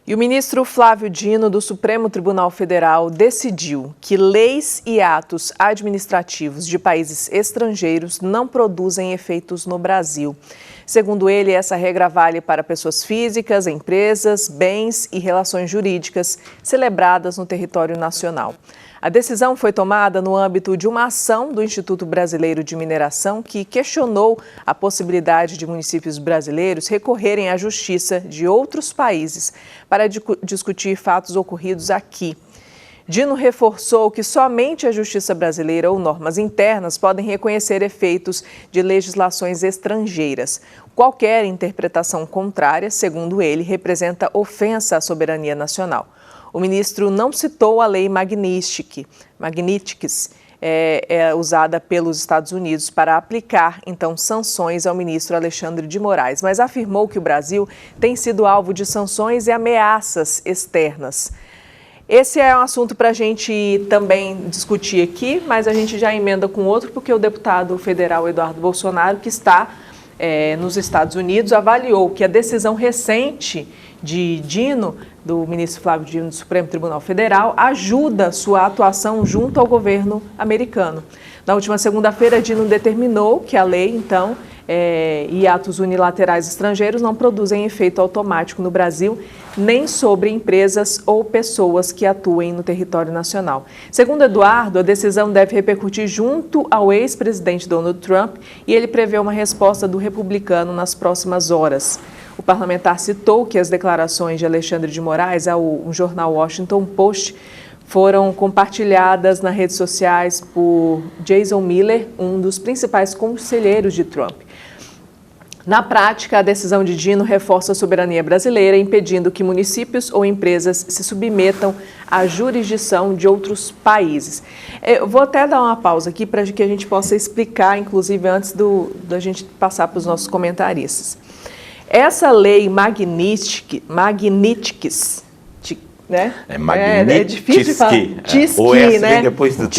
E o ministro Flávio Dino, do Supremo Tribunal Federal, decidiu que leis e atos administrativos de países estrangeiros não produzem efeitos no Brasil. Segundo ele, essa regra vale para pessoas físicas, empresas, bens e relações jurídicas celebradas no território nacional. A decisão foi tomada no âmbito de uma ação do Instituto Brasileiro de Mineração que questionou a possibilidade de municípios brasileiros recorrerem à justiça de outros países para discutir fatos ocorridos aqui. Dino reforçou que somente a justiça brasileira ou normas internas podem reconhecer efeitos de legislações estrangeiras. Qualquer interpretação contrária, segundo ele, representa ofensa à soberania nacional. O ministro não citou a lei Magnitsky, usada pelos Estados Unidos para aplicar, então, sanções ao ministro Alexandre de Moraes, mas afirmou que o Brasil tem sido alvo de sanções e ameaças externas. Esse é um assunto para a gente também discutir aqui, mas a gente já emenda com outro, porque o deputado federal Eduardo Bolsonaro, que está nos Estados Unidos, avaliou que a decisão recente de Dino, do ministro Flávio Dino do Supremo Tribunal Federal, ajuda sua atuação junto ao governo americano. Na última segunda-feira, Dino determinou que a lei, então, e atos unilaterais estrangeiros não produzem efeito automático no Brasil, nem sobre empresas ou pessoas que atuem no território nacional. Segundo Eduardo, a decisão deve repercutir junto ao ex-presidente Donald Trump e ele prevê uma resposta do republicano nas próximas horas. O parlamentar citou que as declarações de Alexandre de Moraes ao jornal Washington Post foram compartilhadas nas redes sociais por Jason Miller, um dos principais conselheiros de Trump. Na prática, a decisão de Dino reforça a soberania brasileira, impedindo que municípios ou empresas se submetam à jurisdição de outros países. Eu vou até dar uma pausa aqui para que a gente possa explicar, inclusive antes da gente passar para os nossos comentaristas. Essa lei Magnitsky, né? É difícil de falar. Magnitsky, né? Depois do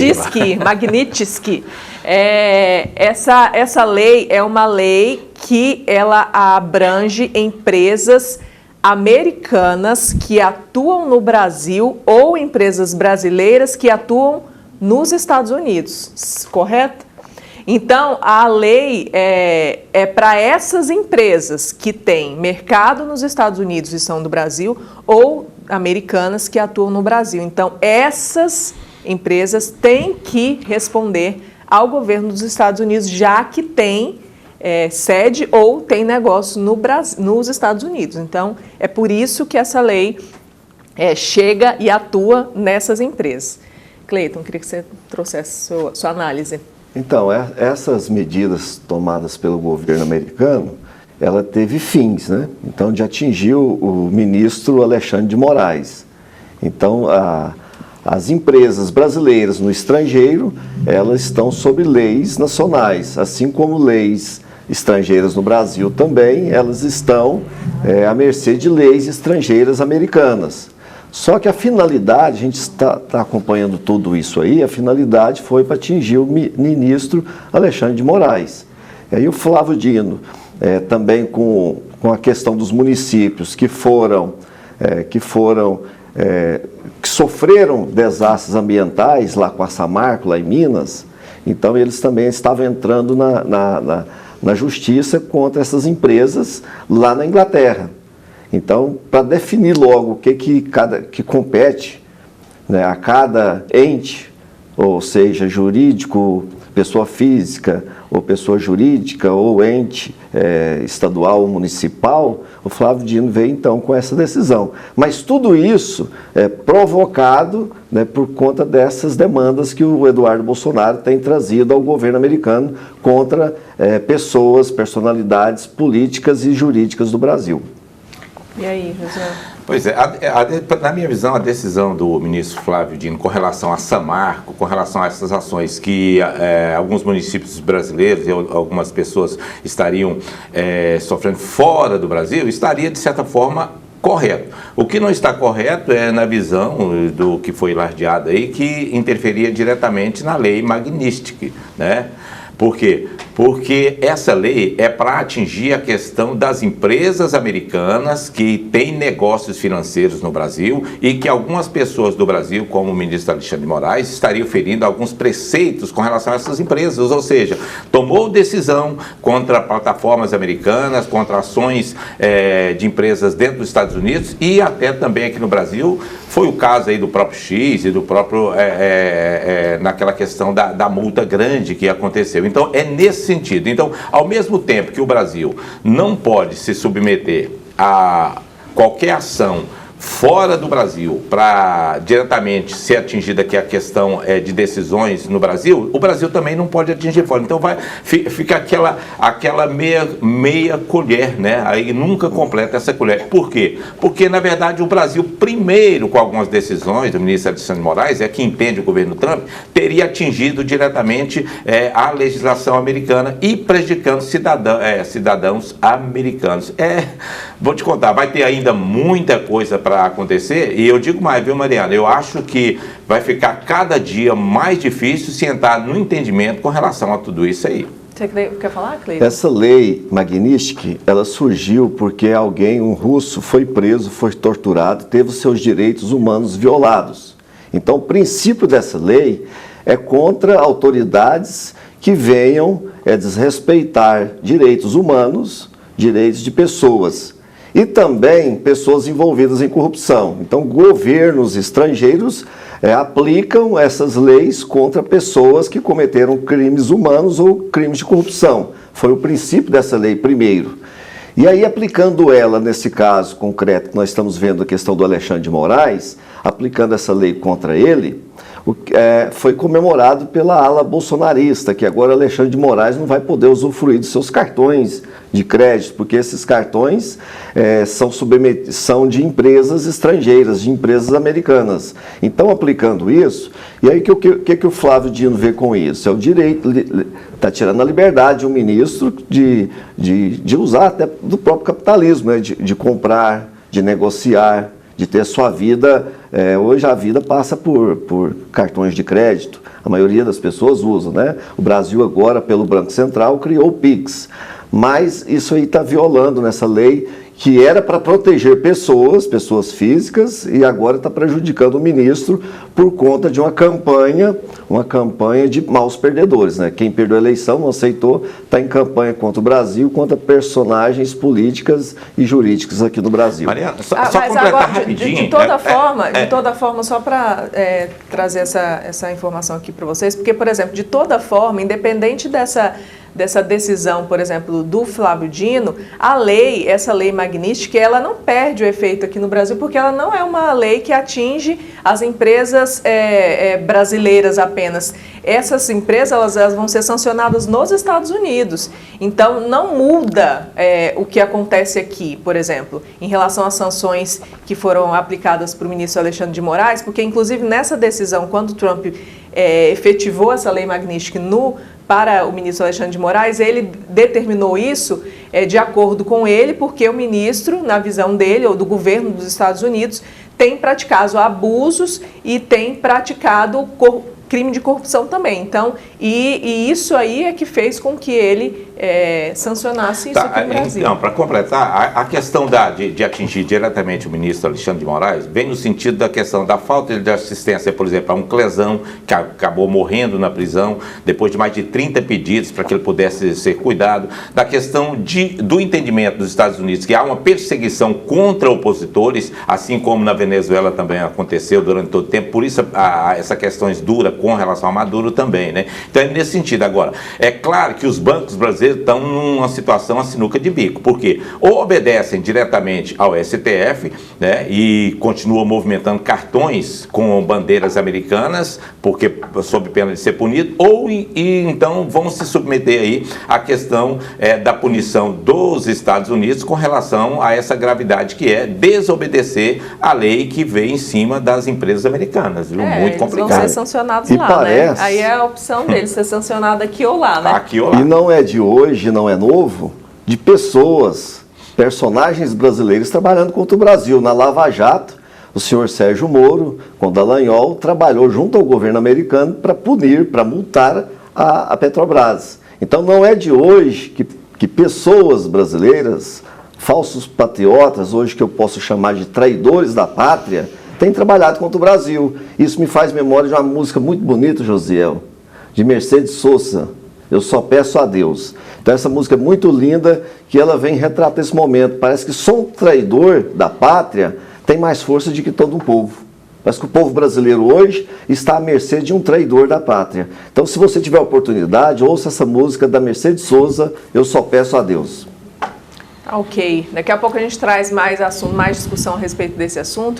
Magnitsky. Essa lei é uma lei que ela abrange empresas americanas que atuam no Brasil ou empresas brasileiras que atuam nos Estados Unidos, correto? Então, a lei é para essas empresas que têm mercado nos Estados Unidos e são do Brasil ou americanas que atuam no Brasil. Então, essas empresas têm que responder ao governo dos Estados Unidos, já que tem sede ou tem negócio nos Estados Unidos. Então, é por isso que essa lei chega e atua nessas empresas. Cleiton, queria que você trouxesse sua análise. Então, essas medidas tomadas pelo governo americano, ela teve fins, né? Então, de atingir o ministro Alexandre de Moraes. Então, as empresas brasileiras no estrangeiro, elas estão sob leis nacionais, assim como leis estrangeiras no Brasil também, elas estão à mercê de leis estrangeiras americanas. Só que a finalidade, a gente está acompanhando tudo isso aí, a finalidade foi para atingir o ministro Alexandre de Moraes. E aí o Flávio Dino, também com a questão dos municípios que sofreram desastres ambientais lá com a Samarco, lá em Minas, então eles também estavam entrando na justiça contra essas empresas lá na Inglaterra. Então, para definir logo o que compete, né, a cada ente, ou seja, jurídico, pessoa física, ou pessoa jurídica, ou ente estadual ou municipal, o Flávio Dino veio então com essa decisão. Mas tudo isso é provocado, né, por conta dessas demandas que o Eduardo Bolsonaro tem trazido ao governo americano contra pessoas, personalidades políticas e jurídicas do Brasil. E aí, José? Pois é, na minha visão, a decisão do ministro Flávio Dino com relação a Samarco, com relação a essas ações que alguns municípios brasileiros e algumas pessoas estariam sofrendo fora do Brasil, estaria, de certa forma, correto. O que não está correto é na visão do que foi lardeado aí, que interferia diretamente na lei Magnitsky, né? Porque Porque essa lei é para atingir a questão das empresas americanas que têm negócios financeiros no Brasil e que algumas pessoas do Brasil, como o ministro Alexandre de Moraes, estariam ferindo alguns preceitos com relação a essas empresas, ou seja, tomou decisão contra plataformas americanas, contra ações de empresas dentro dos Estados Unidos e até também aqui no Brasil. Foi o caso aí do próprio X e do próprio, naquela questão da multa grande que aconteceu. Então, é nesse sentido. Então, ao mesmo tempo que o Brasil não pode se submeter a qualquer ação fora do Brasil para diretamente ser atingida aqui a questão de decisões no Brasil, o Brasil também não pode atingir fora. Então fica aquela meia colher, né? Aí nunca completa essa colher. Por quê? Porque, na verdade, o Brasil, primeiro, com algumas decisões do ministro Alexandre de Moraes, que entende o governo Trump, teria atingido diretamente a legislação americana e prejudicando cidadãos americanos. Vou te contar, vai ter ainda muita coisa para acontecer, e eu digo mais, viu, Mariana? Eu acho que vai ficar cada dia mais difícil se entrar no entendimento com relação a tudo isso aí. Você quer falar, Cleiton? Essa lei Magnitsky, ela surgiu porque um russo, foi preso, foi torturado, teve os seus direitos humanos violados. Então, o princípio dessa lei é contra autoridades que venham desrespeitar direitos humanos, direitos de pessoas. E também pessoas envolvidas em corrupção. Então, governos estrangeiros aplicam essas leis contra pessoas que cometeram crimes humanos ou crimes de corrupção. Foi o princípio dessa lei primeiro. E aí, aplicando ela, nesse caso concreto, que nós estamos vendo a questão do Alexandre de Moraes, aplicando essa lei contra ele, foi comemorado pela ala bolsonarista, que agora Alexandre de Moraes não vai poder usufruir dos seus cartões de crédito, porque esses cartões são de empresas estrangeiras, de empresas americanas. Então, aplicando isso, e aí o que o Flávio Dino vê com isso? É o direito, está tirando a liberdade o ministro de usar até do próprio capitalismo, né? de comprar, de negociar, de ter sua vida. Hoje a vida passa por cartões de crédito, a maioria das pessoas usa, né? O Brasil agora, pelo Banco Central, criou o Pix, mas isso aí está violando nessa lei que era para proteger pessoas físicas, e agora está prejudicando o ministro por conta de uma campanha de maus perdedores, né? Quem perdeu a eleição, não aceitou, está em campanha contra o Brasil, contra personagens políticas e jurídicas aqui no Brasil. Mariana, só completar agora, rapidinho. De toda forma, só para trazer essa informação aqui para vocês, porque, por exemplo, de toda forma, independente dessa decisão, por exemplo, do Flávio Dino, essa lei Magnitsky, ela não perde o efeito aqui no Brasil, porque ela não é uma lei que atinge as empresas brasileiras apenas. Essas empresas elas vão ser sancionadas nos Estados Unidos. Então, não muda o que acontece aqui, por exemplo, em relação às sanções que foram aplicadas para o ministro Alexandre de Moraes, porque, inclusive, nessa decisão, quando o Trump efetivou essa lei Magnitsky para o ministro Alexandre de Moraes, ele determinou isso de acordo com ele, porque o ministro, na visão dele, ou do governo dos Estados Unidos, tem praticado abusos e tem praticado crime de corrupção também. Então, e isso aí é que fez com que ele sancionasse isso aqui no Brasil. Então, para completar, a questão de atingir diretamente o ministro Alexandre de Moraes vem no sentido da questão da falta de assistência, por exemplo, a um clesão que acabou morrendo na prisão depois de mais de 30 pedidos para que ele pudesse ser cuidado, da questão do entendimento dos Estados Unidos que há uma perseguição contra opositores, assim como na Venezuela também aconteceu durante todo o tempo, por isso essa questão dura com relação a Maduro também, né? Então é nesse sentido. Agora, é claro que os bancos brasileiros estão numa situação a sinuca de bico, porque ou obedecem diretamente ao STF, né, e continuam movimentando cartões com bandeiras americanas, porque sob pena de ser punido, ou então vão se submeter aí à questão da punição dos Estados Unidos com relação a essa gravidade que é desobedecer a lei que vem em cima das empresas americanas, viu? Muito complicado. Vão ser sancionados lá, né? Aí é a opção deles, ser sancionado aqui ou lá, né? Aqui ou lá. E não é de hoje, não é novo, de personagens brasileiros trabalhando contra o Brasil. Na Lava Jato, o senhor Sérgio Moro, com Dallagnol, trabalhou junto ao governo americano para punir, para multar a Petrobras. Então não é de hoje que pessoas brasileiras, falsos patriotas, hoje que eu posso chamar de traidores da pátria, têm trabalhado contra o Brasil. Isso me faz memória de uma música muito bonita, Josiel, de Mercedes Sosa, Eu Só Peço a Deus. Então essa música é muito linda, que ela vem retratar esse momento. Parece que só um traidor da pátria tem mais força do que todo um povo. Parece que o povo brasileiro hoje está à mercê de um traidor da pátria. Então, se você tiver oportunidade, ouça essa música da Mercedes Sosa, Eu Só Peço a Deus. Ok. Daqui a pouco a gente traz mais assunto, mais discussão a respeito desse assunto.